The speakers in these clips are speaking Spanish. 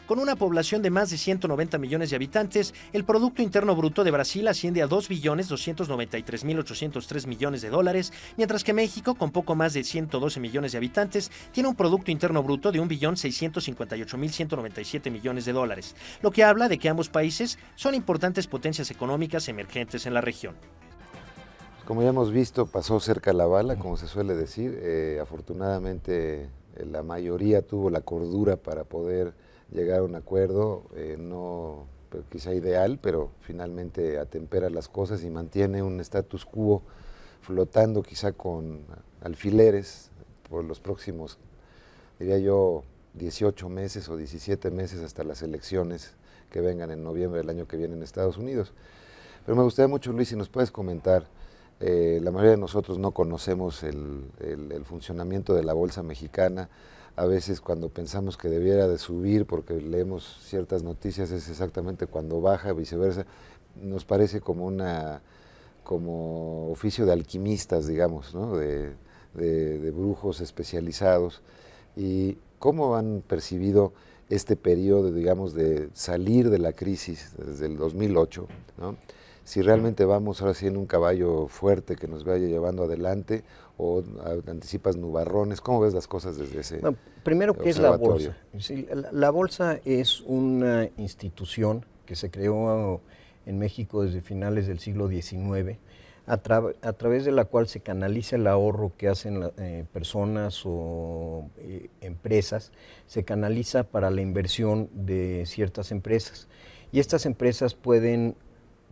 Con una población de más de 190 millones de habitantes, el Producto Interno Bruto de Brasil asciende a 2.293.803 millones de dólares, mientras que México, con poco más de 112 millones de habitantes, tiene un Producto Interno Bruto de 1.658.197 millones de dólares, lo que habla de que ambos países son importantes potencias económicas emergentes en la región. Como ya hemos visto, pasó cerca la bala, como se suele decir. Afortunadamente, la mayoría tuvo la cordura para poder llegar a un acuerdo, no quizá ideal, pero finalmente atempera las cosas y mantiene un status quo flotando quizá con alfileres por los próximos, diría yo, 18 meses o 17 meses hasta las elecciones que vengan en noviembre del año que viene en Estados Unidos. Pero me gustaría mucho, Luis, si nos puedes comentar, la mayoría de nosotros no conocemos el funcionamiento de la Bolsa Mexicana. A veces cuando pensamos que debiera de subir porque leemos ciertas noticias es exactamente cuando baja, viceversa. Nos parece como oficio de alquimistas, digamos, ¿no? de brujos especializados. ¿Y cómo han percibido este periodo, digamos, de salir de la crisis desde el 2008, ¿no? Si realmente vamos ahora sí en un caballo fuerte que nos vaya llevando adelante o anticipas nubarrones? ¿Cómo ves las cosas desde ese Bueno, primero, ¿qué es la bolsa? Sí, la bolsa es una institución que se creó en México desde finales del siglo XIX, a través de la cual se canaliza el ahorro que hacen personas o empresas, se canaliza para la inversión de ciertas empresas. Y estas empresas pueden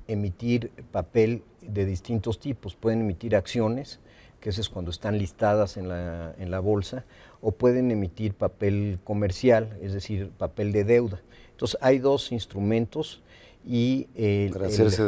emitir papel de distintos tipos, pueden emitir acciones, que eso es cuando están listadas en la bolsa, o pueden emitir papel comercial, es decir, papel de deuda. Entonces hay dos instrumentos y para hacerse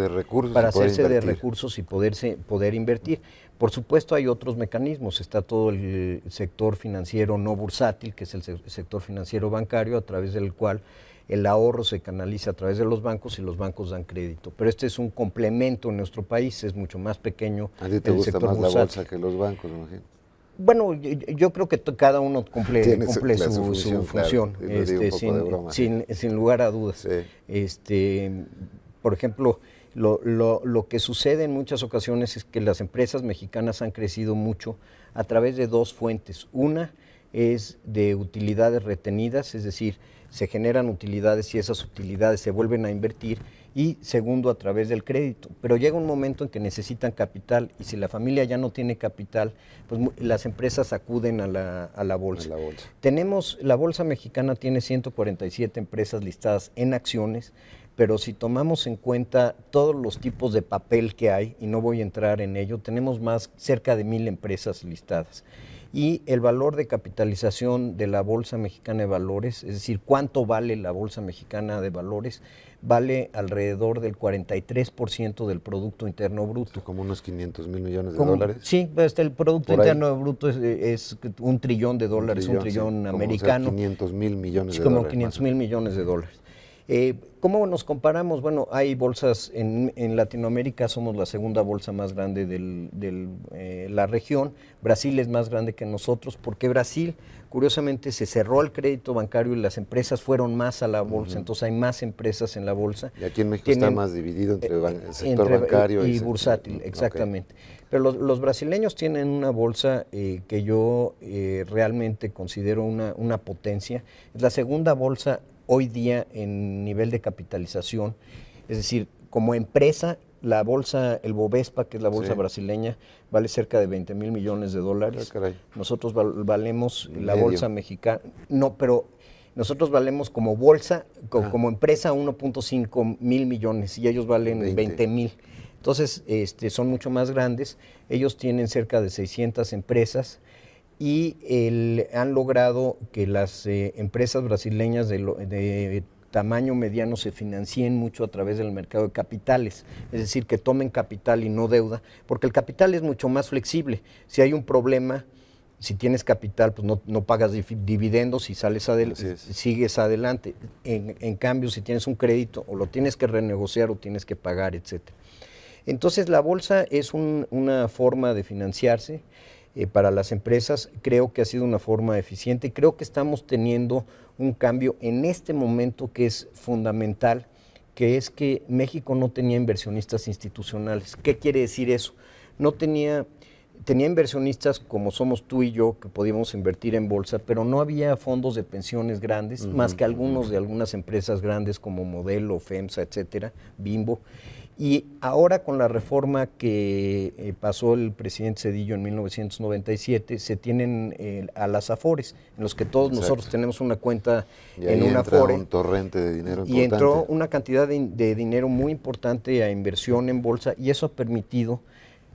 de recursos y poder invertir. Por supuesto hay otros mecanismos, está todo el sector financiero no bursátil, que es el sector financiero bancario, a través del cual el ahorro se canaliza a través de los bancos y los bancos dan crédito. Pero este es un complemento en nuestro país, es mucho más pequeño. ¿A ti te gusta más la bolsa que los bancos, me imagino? Bueno, yo creo que cada uno cumple su función, claro, sin lugar a dudas. Sí. Por ejemplo, lo que sucede en muchas ocasiones es que las empresas mexicanas han crecido mucho a través de dos fuentes. Una es de utilidades retenidas, es decir, se generan utilidades y esas utilidades se vuelven a invertir, y segundo, a través del crédito. Pero llega un momento en que necesitan capital y si la familia ya no tiene capital, pues las empresas acuden a la bolsa. La Bolsa Mexicana tiene 147 empresas listadas en acciones, pero si tomamos en cuenta todos los tipos de papel que hay, y no voy a entrar en ello, tenemos cerca de 1,000 empresas listadas. Y el valor de capitalización de la Bolsa Mexicana de Valores, es decir, cuánto vale la Bolsa Mexicana de Valores, vale alrededor del 43% del Producto Interno Bruto. O sea, como unos 500,000 millones de dólares. Sí, el Producto Interno Bruto es $1 trillón, un trillón sí, americano. Como 500,000 millones de como dólares. 500,000 millones de dólares. ¿Cómo nos comparamos? Bueno, hay bolsas en Latinoamérica, somos la segunda bolsa más grande de la región. Brasil es más grande que nosotros, porque Brasil, curiosamente, se cerró el crédito bancario y las empresas fueron más a la bolsa, entonces hay más empresas en la bolsa. Y aquí en México está más dividido entre el sector bancario y bursátil, exactamente. Okay. Pero los brasileños tienen una bolsa que yo realmente considero una potencia. Es la segunda bolsa hoy día en nivel de capitalización, es decir, como empresa, la bolsa, el Bovespa, que es la bolsa brasileña, vale cerca de 20,000 millones de dólares. Nosotros valemos la bolsa mexicana, no, pero nosotros valemos como bolsa, como empresa, 1.5 mil millones y ellos valen 20,000. Entonces, son mucho más grandes. Ellos tienen cerca de 600 empresas. Y han logrado que las empresas brasileñas de tamaño mediano se financien mucho a través del mercado de capitales, es decir, que tomen capital y no deuda, porque el capital es mucho más flexible. Si hay un problema, si tienes capital, pues no pagas dividendos y sigues adelante. En cambio, si tienes un crédito, o lo tienes que renegociar o tienes que pagar, etc. Entonces, la bolsa es una forma de financiarse. para las empresas. Creo que ha sido una forma eficiente. Creo que estamos teniendo un cambio en este momento que es fundamental, que es que México no tenía inversionistas institucionales. ¿Qué quiere decir eso? Tenía inversionistas como somos tú y yo, que podíamos invertir en bolsa, pero no había fondos de pensiones grandes, más que algunos de algunas empresas grandes como Modelo, FEMSA, etcétera, Bimbo. Y ahora con la reforma que pasó el presidente Zedillo en 1997, se tienen a las Afores, en los que todos nosotros tenemos una cuenta en una Afore. Un torrente de dinero importante. Y entró una cantidad de dinero muy importante a inversión en bolsa, y eso ha permitido.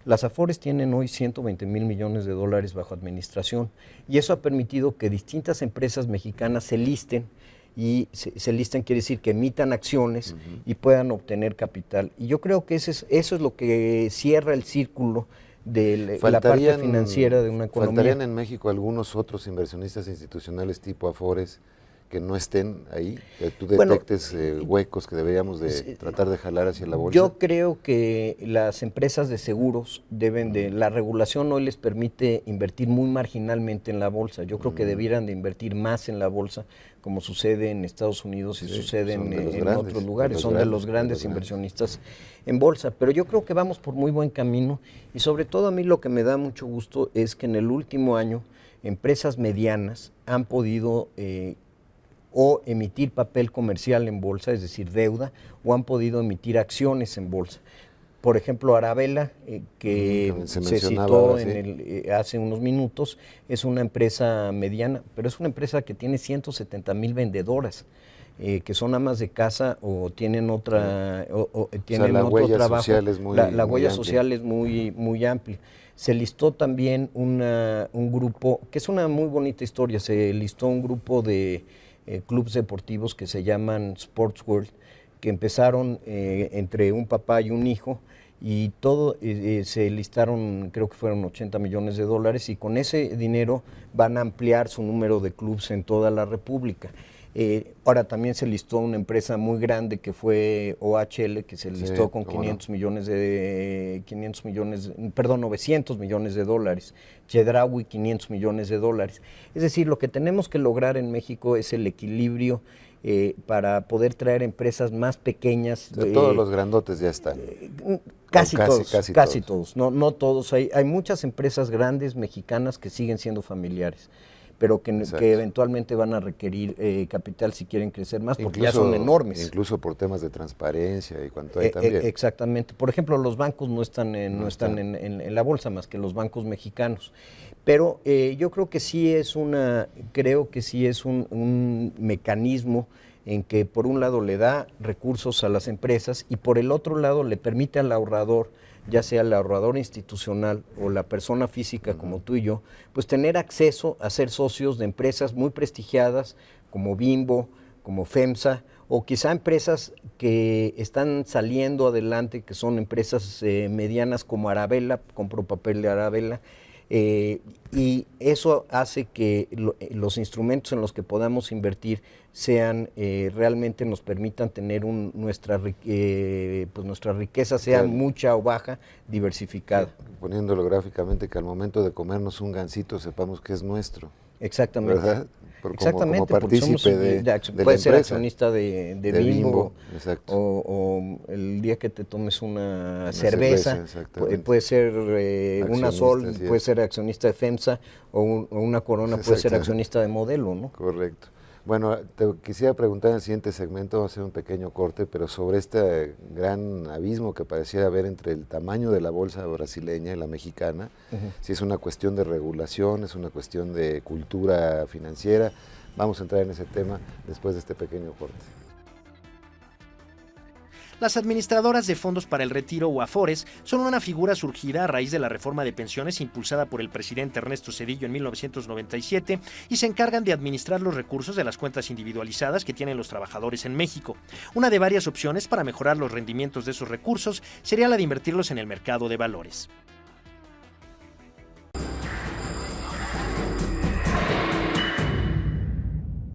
Las Afores tienen hoy 120 mil millones de dólares bajo administración, y eso ha permitido que distintas empresas mexicanas se listen, y se listen quiere decir que emitan acciones y puedan obtener capital. Y yo creo que eso es lo que cierra el círculo de la parte financiera de una economía. ¿Faltarían en México algunos otros inversionistas institucionales tipo Afores que no estén ahí, que tú detectes huecos que deberíamos de tratar de jalar hacia la bolsa? Yo creo que las empresas de seguros deben de, la regulación hoy les permite invertir muy marginalmente en la bolsa. Yo creo que debieran de invertir más en la bolsa, como sucede en Estados Unidos y sucede en otros lugares. Son de los grandes inversionistas en bolsa. Pero yo creo que vamos por muy buen camino, y sobre todo a mí lo que me da mucho gusto es que en el último año empresas medianas han podido o emitir papel comercial en bolsa, es decir, deuda, o han podido emitir acciones en bolsa. Por ejemplo, Arabella, que se citó hace unos minutos, es una empresa mediana, pero es una empresa que tiene 170,000 vendedoras, que son amas de casa o tienen otra, tienen otro trabajo. La huella social es muy amplia. Se listó también un grupo, que es una muy bonita historia, se listó un grupo de clubes deportivos que se llaman Sports World, que empezaron entre un papá y un hijo, y todo se listaron, creo que fueron 80 millones de dólares, y con ese dinero van a ampliar su número de clubes en toda la República. Ahora también se listó una empresa muy grande que fue OHL, que se listó con 900 millones de dólares. Chedraui, 500 millones de dólares. Es decir, lo que tenemos que lograr en México es el equilibrio para poder traer empresas más pequeñas. Todos los grandotes ya están. Casi todos. No todos. Hay muchas empresas grandes mexicanas que siguen siendo familiares, pero que eventualmente van a requerir capital si quieren crecer más, porque ya son enormes. Incluso por temas de transparencia y cuanto hay también. Exactamente. Por ejemplo, los bancos no están en la bolsa, más que los bancos mexicanos. Pero yo creo que sí es un mecanismo en que por un lado le da recursos a las empresas y por el otro lado le permite al ahorrador, ya sea el ahorrador institucional o la persona física como tú y yo, pues tener acceso a ser socios de empresas muy prestigiadas como Bimbo, como FEMSA, o quizá empresas que están saliendo adelante, que son empresas medianas como Arabella. Compro papel de Arabella, y eso hace que los instrumentos en los que podamos invertir sean realmente nos permitan tener nuestra riqueza, sea mucha o baja, diversificada. Poniéndolo gráficamente, que al momento de comernos un gansito sepamos que es nuestro. Exactamente. ¿Verdad? Como partícipe de puede ser empresa. Accionista de Bimbo, o el día que te tomes una cerveza puede ser una Sol, puede ser accionista de FEMSA, o una Corona puede ser accionista de Modelo, ¿no? Correcto. Bueno, te quisiera preguntar en el siguiente segmento, vamos a hacer un pequeño corte, pero sobre este gran abismo que pareciera haber entre el tamaño de la bolsa brasileña y la mexicana, si es una cuestión de regulación, es una cuestión de cultura financiera. Vamos a entrar en ese tema después de este pequeño corte. Las administradoras de fondos para el retiro o Afores son una figura surgida a raíz de la reforma de pensiones impulsada por el presidente Ernesto Zedillo en 1997 y se encargan de administrar los recursos de las cuentas individualizadas que tienen los trabajadores en México. Una de varias opciones para mejorar los rendimientos de esos recursos sería la de invertirlos en el mercado de valores.